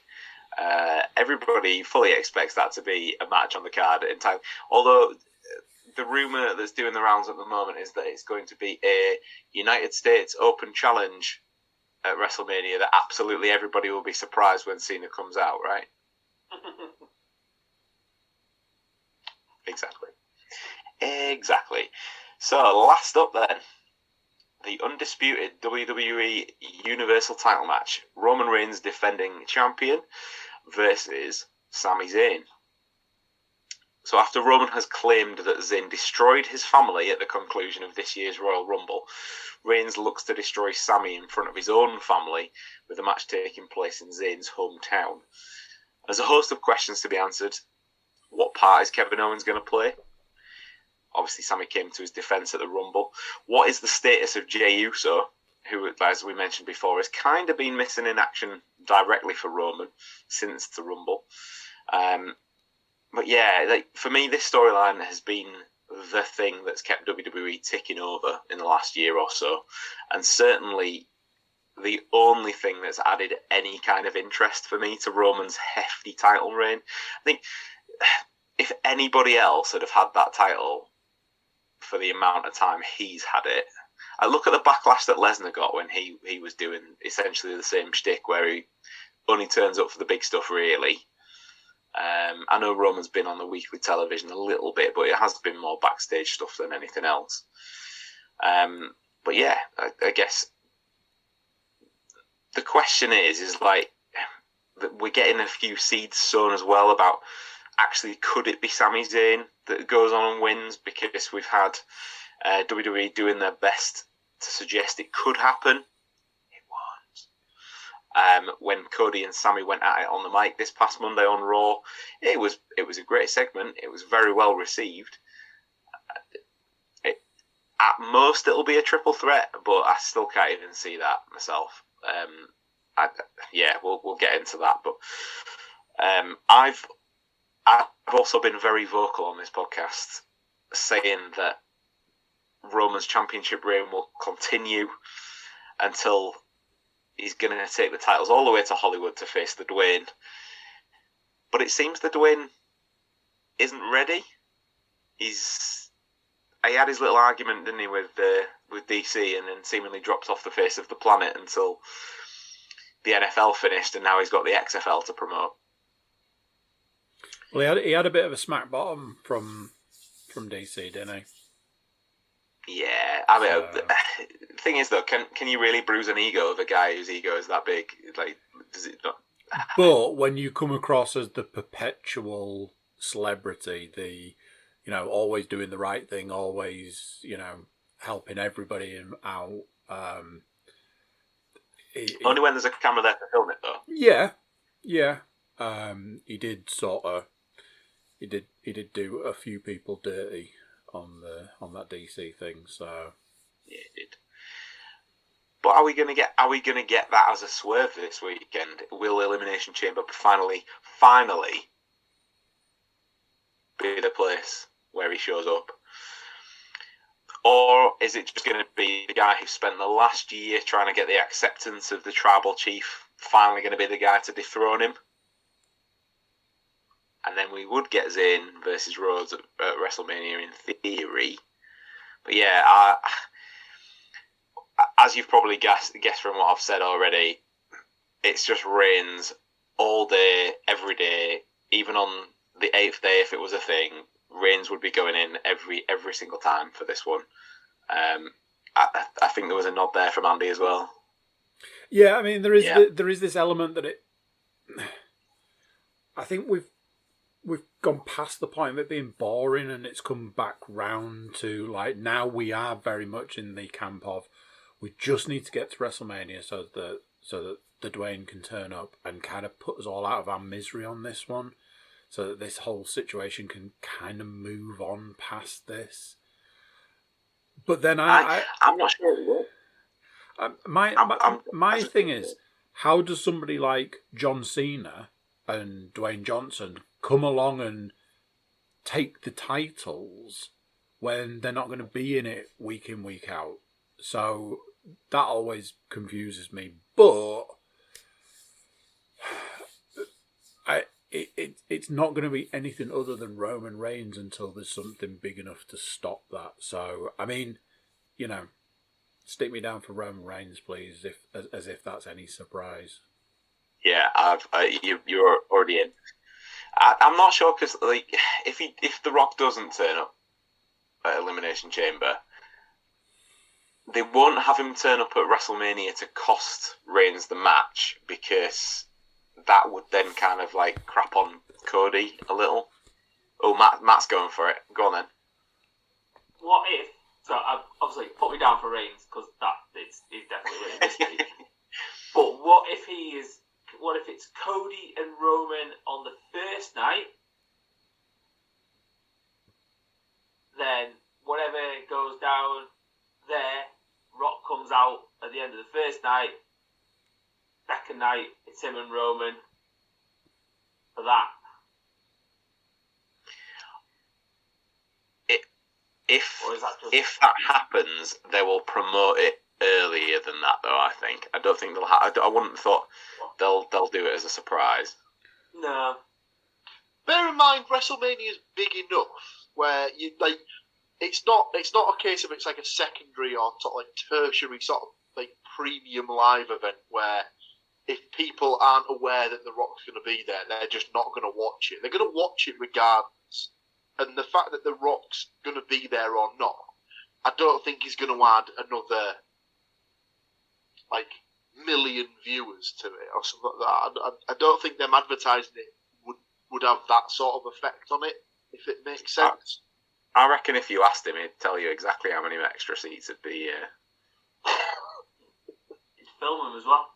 Everybody fully expects that to be a match on the card in time. Although the rumour that's doing the rounds at the moment is that it's going to be a United States Open Challenge at WrestleMania that absolutely everybody will be surprised when Cena comes out, right? Exactly. So, last up then, the undisputed WWE Universal title match. Roman Reigns defending champion versus Sami Zayn. So after Roman has claimed that Zayn destroyed his family at the conclusion of this year's Royal Rumble, Reigns looks to destroy Sami in front of his own family, with the match taking place in Zayn's hometown. There's a host of questions to be answered. What part is Kevin Owens going to play? Obviously, Sami came to his defence at the Rumble. What is the status of Jey Uso, who, as we mentioned before, has kind of been missing in action directly for Roman since the Rumble? But yeah, for me, this storyline has been the thing that's kept WWE ticking over in the last year or so, and certainly the only thing that's added any kind of interest for me to Roman's hefty title reign. I think if anybody else had have had that title for the amount of time he's had it, I look at the backlash that Lesnar got when he was doing essentially the same shtick, where he only turns up for the big stuff, really. I know Roman's been on the weekly television a little bit, but it has been more backstage stuff than anything else. But yeah, I guess the question is like, we're getting a few seeds sown as well about actually could it be Sami Zayn that goes on and wins, because we've had WWE doing their best to suggest it could happen. When Cody and Sami went at it on the mic this past Monday on Raw, it was a great segment. It was very well received. At most, it'll be a triple threat, but I still can't even see that myself. We'll get into that. But I've also been very vocal on this podcast, saying that Roman's championship reign will continue until he's going to take the titles all the way to Hollywood to face the Dwayne. But it seems the Dwayne isn't ready. He had his little argument, didn't he, with DC, and then seemingly dropped off the face of the planet until the NFL finished, and now he's got the XFL to promote. Well, he had a bit of a smack bottom from DC, didn't he? Yeah, I mean, the thing is though, can you really bruise an ego of a guy whose ego is that big? Like, does it not? But when you come across as the perpetual celebrity, always doing the right thing, always, helping everybody out. Only when there's a camera there to film it, though. Yeah. He did do a few people dirty on that DC thing. So yeah, he did. But are we gonna get that as a swerve this weekend? Will Elimination Chamber finally be the place where he shows up? Or is it just going to be the guy who spent the last year trying to get the acceptance of the tribal chief finally going to be the guy to dethrone him? And then we would get Zayn versus Rhodes at WrestleMania in theory. But yeah, as you've probably guessed from what I've said already, it's just Reigns all day, every day. Even on the 8th day, if it was a thing, Reigns would be going in every single time for this one. I think there was a nod there from Andy as well. Yeah, I mean there is this element that I think we've gone past the point of it being boring, and it's come back round to like now we are very much in the camp of we just need to get to WrestleMania so that the Dwayne can turn up and kind of put us all out of our misery on this one, so that this whole situation can kind of move on past this. But then I'm not sure it will. My thing is, how does somebody like John Cena and Dwayne Johnson come along and take the titles when they're not going to be in it week in, week out? So that always confuses me. But it's not going to be anything other than Roman Reigns until there's something big enough to stop that. So, I mean, stick me down for Roman Reigns, please, as if that's any surprise. Yeah, you're already in. I'm not sure because if The Rock doesn't turn up at Elimination Chamber, they won't have him turn up at WrestleMania to cost Reigns the match, because that would then kind of like crap on Cody a little. Oh, Matt's going for it. Go on then. What if? So obviously put me down for Reigns because that is definitely winning this week. But what if it's Cody and Roman on the first night? Then whatever goes down there, Rock comes out at the end of the first night. Second night, it's him and Roman for that. If that happens, they will promote it earlier than that, though. I think. I don't think they'll. I wouldn't have thought they'll do it as a surprise. No. Bear in mind, WrestleMania is big enough where you like. It's not a case of it's like a secondary or sort of like tertiary sort of like premium live event where if people aren't aware that The Rock's going to be there, they're just not going to watch it. They're going to watch it regardless. And the fact that The Rock's going to be there or not, I don't think he's going to add another like million viewers to it or something like that. I don't think them advertising it would have that sort of effect on it, if it makes sense. I reckon if you asked him, he'd tell you exactly how many extra seats would be. He'd film them as well.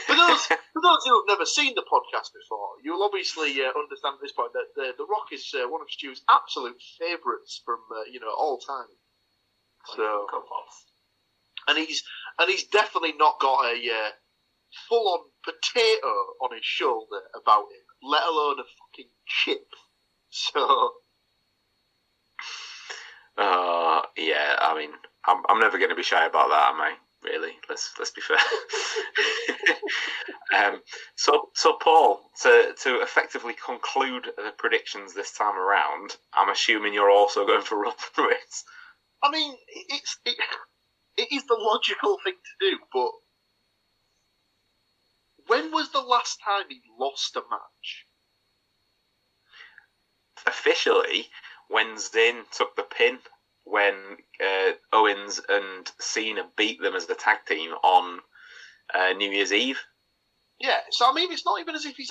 For those who have never seen the podcast before, you'll obviously understand at this point that The Rock is one of Stu's absolute favourites from all time. So, and he's definitely not got a full-on potato on his shoulder about him, let alone a fucking chip. So, yeah. I mean, I'm never going to be shy about that, am I? Really, let's be fair. So Paul, to effectively conclude the predictions this time around, I'm assuming you're also going for Roman Reigns. I mean, it is the logical thing to do, but when was the last time he lost a match? Officially, when Zayn took the pin. When Owens and Cena beat them as the tag team on New Year's Eve. Yeah, so I mean, it's not even as if he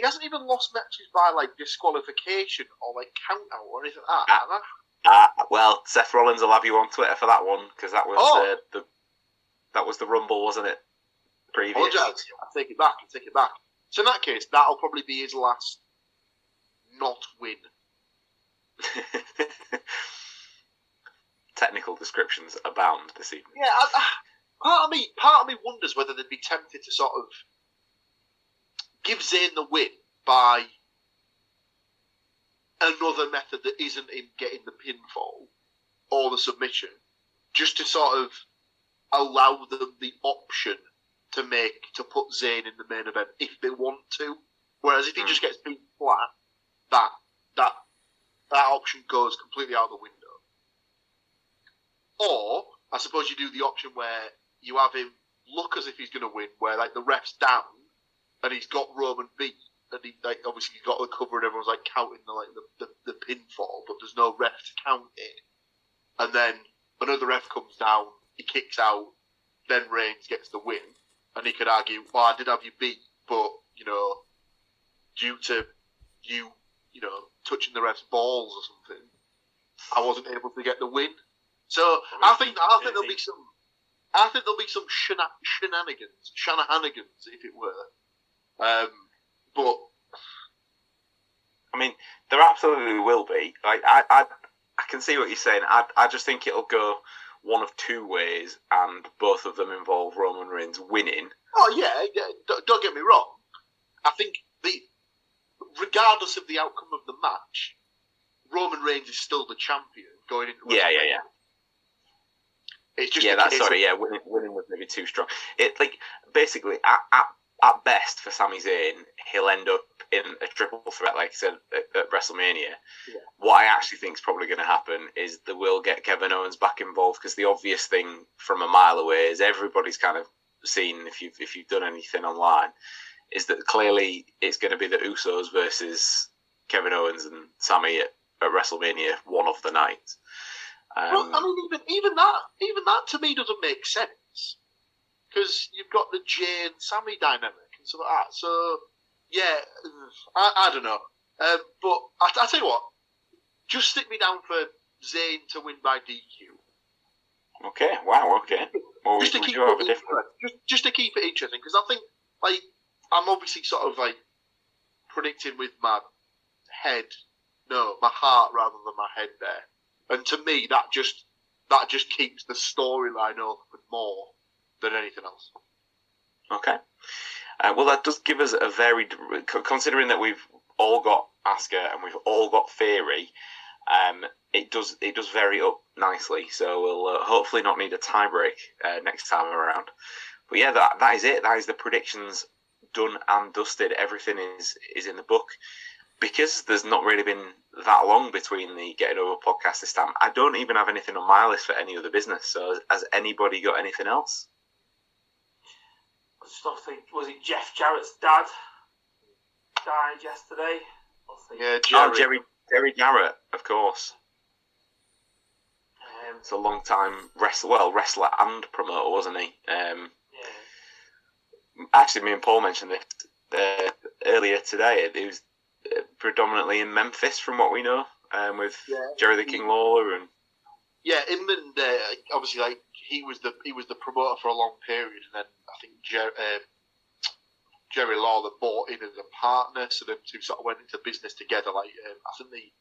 hasn't even lost matches by disqualification or count out or anything like that. Well, Seth Rollins will have you on Twitter for that one because that was that was the Rumble, wasn't it? Previous. Apologise. I take it back. So in that case, that'll probably be his last not win. Technical descriptions abound this evening. Yeah, part of me wonders whether they'd be tempted to sort of give Zayn the win by another method that isn't in getting the pinfall or the submission, just to sort of allow them the option to put Zayn in the main event if they want to. Whereas if he just gets beat flat, that option goes completely out the window. Or I suppose you do the option where you have him look as if he's going to win, where the ref's down and he's got Roman beat, and he obviously he's got the cover and everyone's counting the pinfall, but there's no ref to count it. And then another ref comes down, he kicks out, then Reigns gets the win, and he could argue, well, I did have you beat, but due to you touching the ref's balls or something, I wasn't able to get the win. So I think there'll be some shenanigans, if it were. But I mean, there absolutely will be. I can see what you're saying. I just think it'll go one of two ways, and both of them involve Roman Reigns winning. Oh yeah, don't get me wrong. I think regardless of the outcome of the match, Roman Reigns is still the champion going into WrestleMania. Yeah. It's just winning was maybe too strong. It basically at best for Sami Zayn, he'll end up in a triple threat, like I said at WrestleMania. Yeah. What I actually think is probably going to happen is they will get Kevin Owens back involved, because the obvious thing from a mile away is everybody's kind of seen, if you've done anything online, is that clearly it's going to be the Usos versus Kevin Owens and Sami at WrestleMania one of the nights. Well, I mean, even that to me doesn't make sense, because you've got the Jay and Sammy dynamic and stuff like that. So yeah, I don't know. But I tell you what, just stick me down for Zayn to win by DQ. Okay. Wow. Okay. Well, just to keep it interesting, because I think I'm obviously sort of predicting with my heart rather than my head there. And to me, that just keeps the storyline open more than anything else. Okay. Well, that does give us a very, considering that we've all got Asuka and we've all got Theory, it does vary up nicely. So we'll hopefully not need a tiebreak next time around. But yeah, that is it. That is the predictions done and dusted. Everything is in the book. Because there's not really been that long between the Getting Over podcast this time, I don't even have anything on my list for any other business. So has anybody got anything else? Was it Jeff Jarrett's dad died yesterday? Yeah, Jerry Jarrett, of course. It's a long time wrestler and promoter, wasn't he? Yeah. Actually, me and Paul mentioned this earlier today. It was predominantly in Memphis, from what we know, with Jerry the King Lawler and him and obviously he was the promoter for a long period, and then I think Jerry Lawler bought in as a partner, so them two sort of went into business together. I think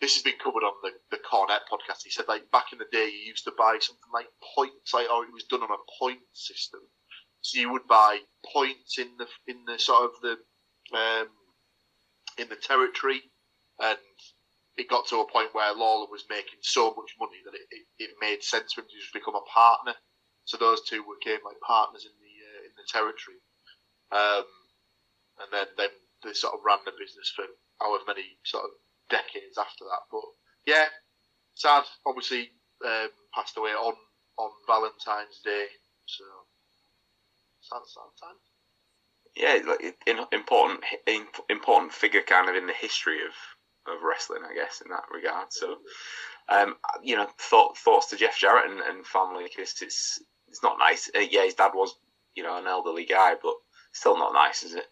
this has been covered on the Cornet podcast. He said back in the day you used to buy something like points, or it was done on a point system, so you would buy points in the sort of the in the territory, and it got to a point where Lawler was making so much money that it made sense for him to just become a partner. So those two became partners in the territory, and then they sort of ran the business for however many sort of decades after that. But yeah, sad. Obviously, passed away on Valentine's Day. So sad time. Yeah, important figure kind of in the history of wrestling, I guess, in that regard. So, thoughts to Jeff Jarrett and family, because it's not nice. Yeah, his dad was, an elderly guy, but Still not nice, is it?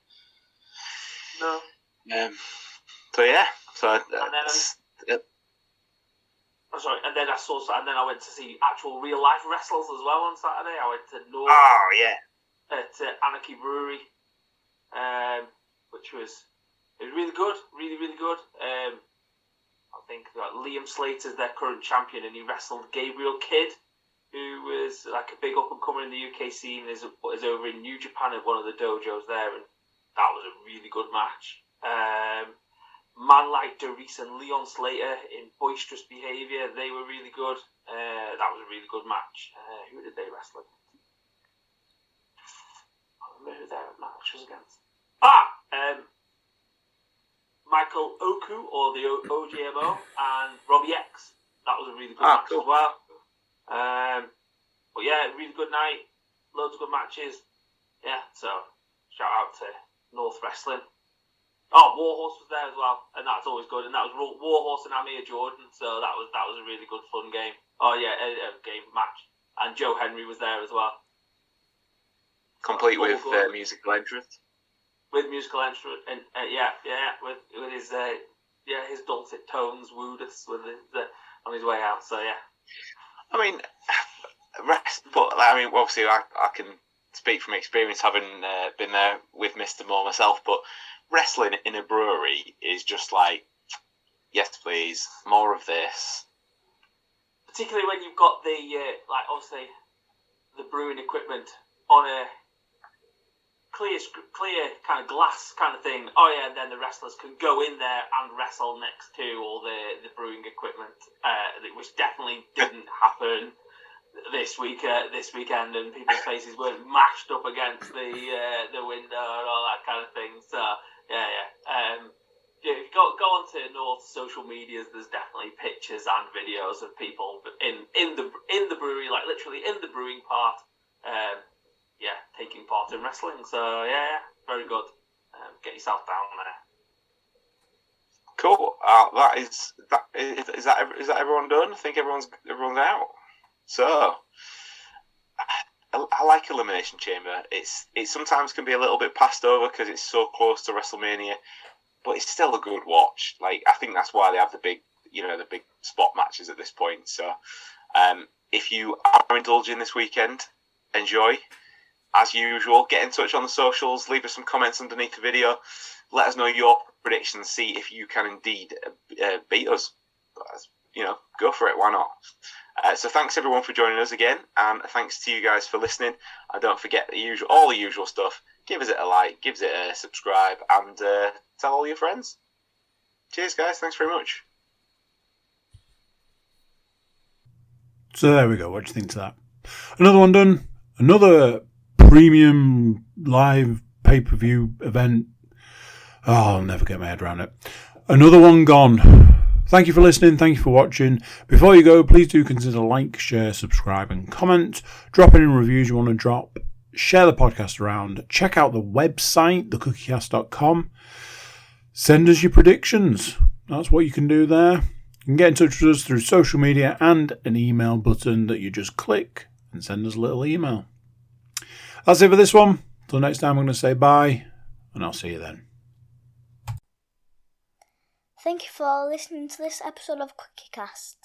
No. So yeah. So And then I went to see actual real life wrestlers as well on Saturday. I went to North. Oh yeah. At Anarchy Brewery, which was really good, really good. I think Liam Slater's their current champion, and he wrestled Gabriel Kidd, who was like a big up and comer in the UK scene. Is over in New Japan at one of the dojos there, and that was a really good match. Man like Doris and Leon Slater in Boisterous Behaviour, they were really good. That was a really good match. Who did they wrestle against? I don't remember who their match was against. Michael Oku, or the OGMO, and Robbie X. That was a really good match as well. But yeah, really good night. Loads of good matches. Yeah, so shout out to North Wrestling. Oh, Warhorse was there as well, and that's always good. And that was Warhorse and Amir Jordan, so that was a really good fun game. Oh yeah, a game match. And Joe Henry was there as well. Complete with musical entrance. With musical instrument, and with his his dulcet tones wooed us with on his way out. So yeah. I mean, obviously I can speak from experience, having been there with Mr. Moore myself. But wrestling in a brewery is just like, yes please, more of this. Particularly when you've got the obviously the brewing equipment on a clear kind of glass kind of thing. Oh yeah, and then the wrestlers can go in there and wrestle next to all the brewing equipment, which definitely didn't happen this weekend, and people's faces weren't mashed up against the window and all that kind of thing. So yeah. If you go onto North's social medias, there's definitely pictures and videos of people in the brewery, like literally in the brewing part. Taking part in wrestling. So yeah, very good. Get yourself down there. Cool. Is that everyone done? I think everyone's out. So I like Elimination Chamber. It sometimes can be a little bit passed over because it's so close to WrestleMania, but it's still a good watch. Like, I think that's why they have the big spot matches at this point. So if you are indulging this weekend, enjoy. As usual, get in touch on the socials, leave us some comments underneath the video, let us know your predictions, see if you can indeed beat us. Go for it, why not? So thanks everyone for joining us again, and thanks to you guys for listening. And don't forget all the usual stuff. Give us a like, give it a subscribe, and tell all your friends. Cheers guys, thanks very much. So there we go, what do you think to that? Another one done. Another premium live pay-per-view event. Oh, I'll never get my head around it. Another one gone. Thank you for listening. Thank you for watching. Before you go, please do consider like, share, subscribe and comment. Drop any reviews you want to drop. Share the podcast around. Check out the website, thecookiecast.com. Send us your predictions. That's what you can do there. You can get in touch with us through social media and an email button that you just click and send us a little email. That's it for this one. Till next time, I'm going to say bye, and I'll see you then. Thank you for listening to this episode of CookieCast.